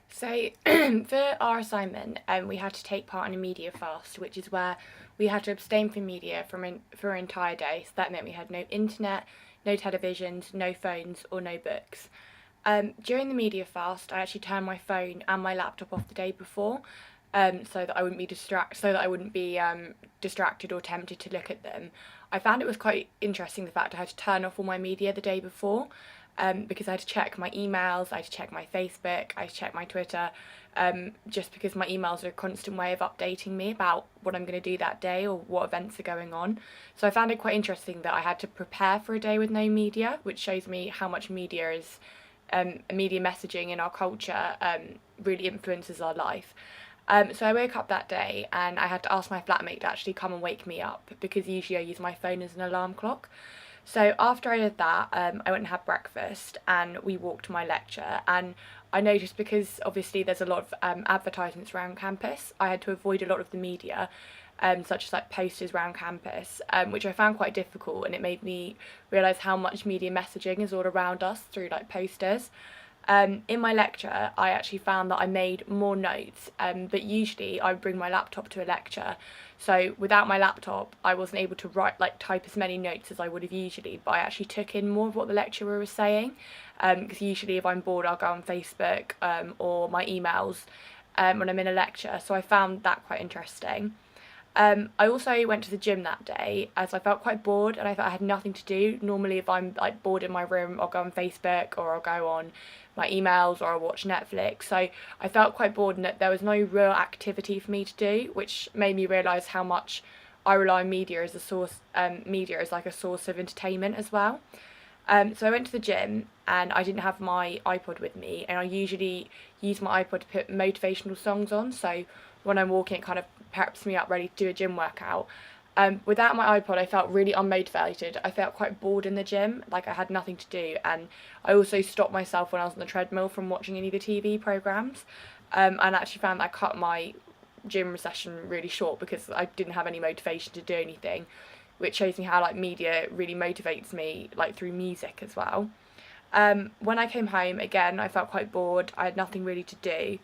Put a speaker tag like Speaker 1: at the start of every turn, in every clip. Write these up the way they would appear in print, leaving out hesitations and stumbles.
Speaker 1: So for our assignment, we had to take part in a media fast, which is where we had to abstain from media for an entire day. So that meant we had no internet, no televisions, no phones, or no books. During the media fast, I actually turned my phone and my laptop off the day before, so that I wouldn't be distracted or tempted to look at them. I found it was quite interesting the fact I had to turn off all my media the day before, because I had to check my emails, I had to check my Facebook, I had to check my Twitter, just because my emails are a constant way of updating me about what I'm going to do that day or what events are going on. So I found it quite interesting that I had to prepare for a day with no media, which shows me how much media messaging in our culture really influences our life. So I woke up that day and I had to ask my flatmate to actually come and wake me up because usually I use my phone as an alarm clock. So after I did that, I went and had breakfast and we walked to my lecture. And I noticed, because obviously there's a lot of advertisements around campus, I had to avoid a lot of the media, such as like posters around campus, which I found quite difficult. And it made me realise how much media messaging is all around us through like posters. In my lecture, I actually found that I made more notes, but usually I would bring my laptop to a lecture. So without my laptop, I wasn't able to type as many notes as I would have usually, but I actually took in more of what the lecturer was saying, because usually if I'm bored, I'll go on Facebook or my emails when I'm in a lecture. So I found that quite interesting. I also went to the gym that day as I felt quite bored and I thought I had nothing to do. Normally, if I'm like bored in my room, I'll go on Facebook or I'll go on my emails or I'll watch Netflix. So I felt quite bored and that there was no real activity for me to do, which made me realise how much I rely on media as a source. Media as like a source of entertainment as well. So I went to the gym and I didn't have my iPod with me, and I usually use my iPod to put motivational songs on. So when I'm walking, it kind of peps me up ready to do a gym workout. Without my iPod, I felt really unmotivated. I felt quite bored in the gym, like I had nothing to do. And I also stopped myself when I was on the treadmill from watching any of the TV programmes, and actually found that I cut my gym session really short because I didn't have any motivation to do anything, which shows me how like media really motivates me, like through music as well. When I came home again, I felt quite bored. I had nothing really to do.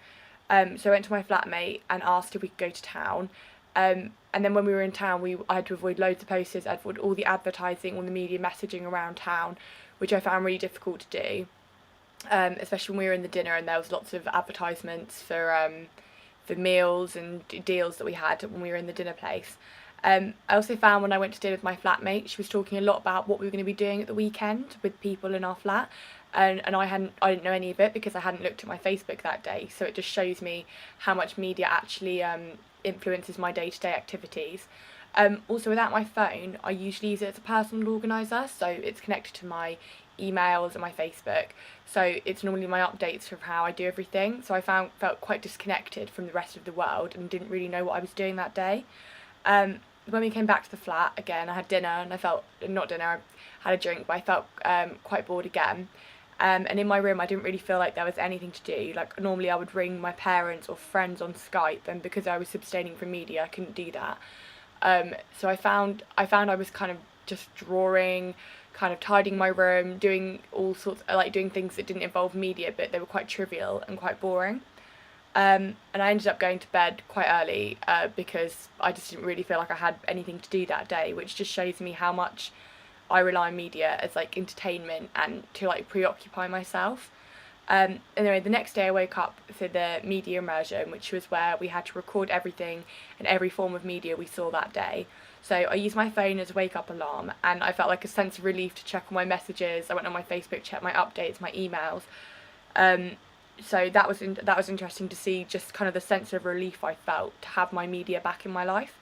Speaker 1: So I went to my flatmate and asked if we could go to town. And then when we were in town, I had to avoid loads of posters. I'd avoid all the advertising, all the media messaging around town, which I found really difficult to do. Especially when we were in the dinner and there was lots of advertisements for meals and deals that we had when we were in the dinner place. I also found when I went to dinner with my flatmate, she was talking a lot about what we were going to be doing at the weekend with people in our flat, and I didn't know any of it because I hadn't looked at my Facebook that day. So it just shows me how much media actually influences my day-to-day activities. Also, without my phone, I usually use it as a personal organiser, so it's connected to my emails and my Facebook. So it's normally my updates of how I do everything. So I felt quite disconnected from the rest of the world and didn't really know what I was doing that day. When we came back to the flat again, I had dinner and I felt not dinner. I had a drink, but I felt quite bored again. And in my room, I didn't really feel like there was anything to do. Like normally, I would ring my parents or friends on Skype, and because I was abstaining from media, I couldn't do that. So I found I was kind of just drawing, kind of tidying my room, doing all sorts like doing things that didn't involve media, but they were quite trivial and quite boring. And I ended up going to bed quite early because I just didn't really feel like I had anything to do that day, which just shows me how much I rely on media as like entertainment and to like preoccupy myself. Anyway, the next day I woke up for the media immersion, which was where we had to record everything and every form of media we saw that day. So I used my phone as a wake up alarm, and I felt like a sense of relief to check all my messages. I went on my Facebook, checked my updates, my emails. Um, so that was interesting to see just kind of the sense of relief I felt to have my media back in my life.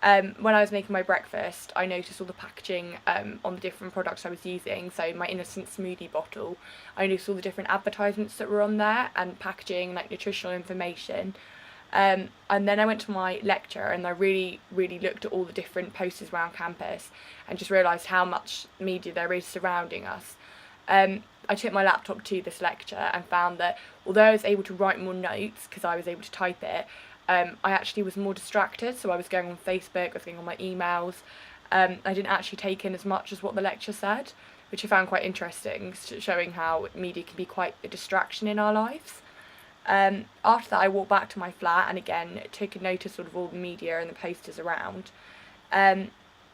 Speaker 1: When I was making my breakfast, I noticed all the packaging on the different products I was using. So my innocent smoothie bottle, I noticed all the different advertisements that were on there and packaging, like nutritional information. And then I went to my lecture and I really, really looked at all the different posters around campus and just realised how much media there is surrounding us. I took my laptop to this lecture and found that although I was able to write more notes because I was able to type it, I actually was more distracted. So I was going on Facebook, I was going on my emails. I didn't actually take in as much as what the lecture said, which I found quite interesting, showing how media can be quite a distraction in our lives. After that, I walked back to my flat and again took notice of all the media and the posters around. Um,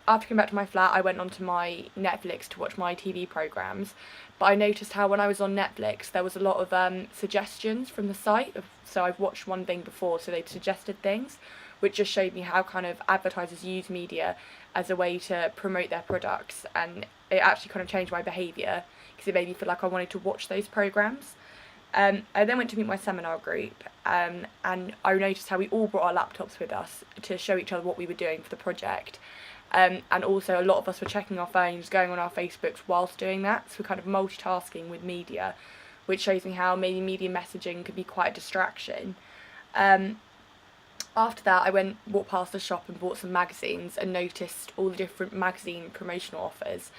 Speaker 1: After coming back to my flat, I went onto my Netflix to watch my TV programmes. But I noticed how when I was on Netflix, there was a lot of suggestions from the site. So I've watched one thing before, so they'd suggested things, which just showed me how kind of advertisers use media as a way to promote their products. And it actually kind of changed my behaviour because it made me feel like I wanted to watch those programmes. I then went to meet my seminar group, and I noticed how we all brought our laptops with us to show each other what we were doing for the project. And also a lot of us were checking our phones, going on our Facebooks whilst doing that, so we're kind of multitasking with media, which shows me how maybe media messaging could be quite a distraction. Um, After that, I walked past the shop and bought some magazines and noticed all the different magazine promotional offers,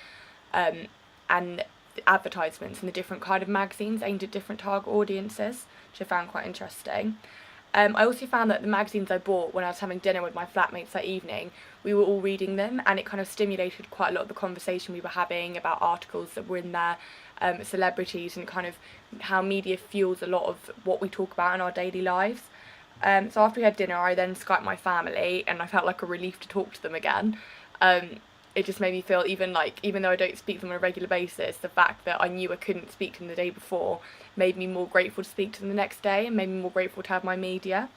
Speaker 1: um, and the advertisements and the different kind of magazines aimed at different target audiences, which I found quite interesting. I also found that the magazines I bought when I was having dinner with my flatmates that evening, we were all reading them, and it kind of stimulated quite a lot of the conversation we were having about articles that were in there, celebrities, and kind of how media fuels a lot of what we talk about in our daily lives. So after we had dinner, I then Skyped my family, and I felt like a relief to talk to them again. Um, it just made me feel even though I don't speak to them on a regular basis, the fact that I knew I couldn't speak to them the day before made me more grateful to speak to them the next day and made me more grateful to have my media.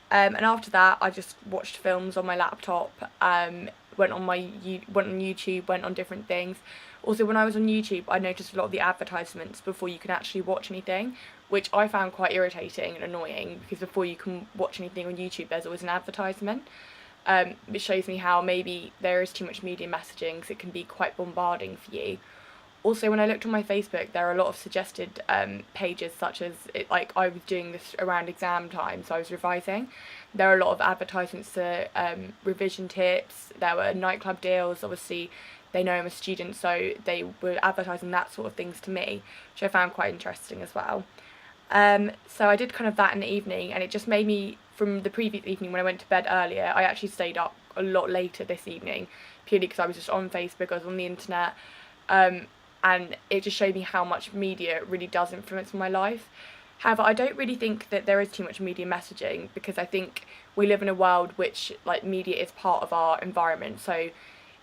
Speaker 1: And after that, I just watched films on my laptop, went on YouTube, went on different things. Also, when I was on YouTube, I noticed a lot of the advertisements before you can actually watch anything, which I found quite irritating and annoying because before you can watch anything on YouTube, there's always an advertisement. Which shows me how maybe there is too much media messaging because it can be quite bombarding for you. Also, when I looked on my Facebook, there are a lot of suggested pages, such as like I was doing this around exam time, so I was revising. There are a lot of advertisements to revision tips. There were nightclub deals. Obviously, they know I'm a student, so they were advertising that sort of things to me, which I found quite interesting as well. So I did kind of that in the evening, and it just made me, from the previous evening when I went to bed earlier, I actually stayed up a lot later this evening, purely because I was just on Facebook, I was on the internet, and it just showed me how much media really does influence my life. However, I don't really think that there is too much media messaging, because I think we live in a world which, like, media is part of our environment, so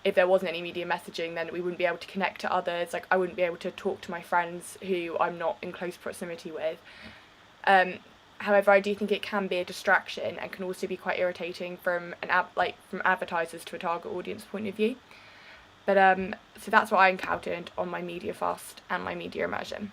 Speaker 1: if there wasn't any media messaging, then we wouldn't be able to connect to others. Like, I wouldn't be able to talk to my friends who I'm not in close proximity with. However, I do think it can be a distraction and can also be quite irritating from from advertisers to a target audience point of view. But so that's what I encountered on my media fast and my media immersion.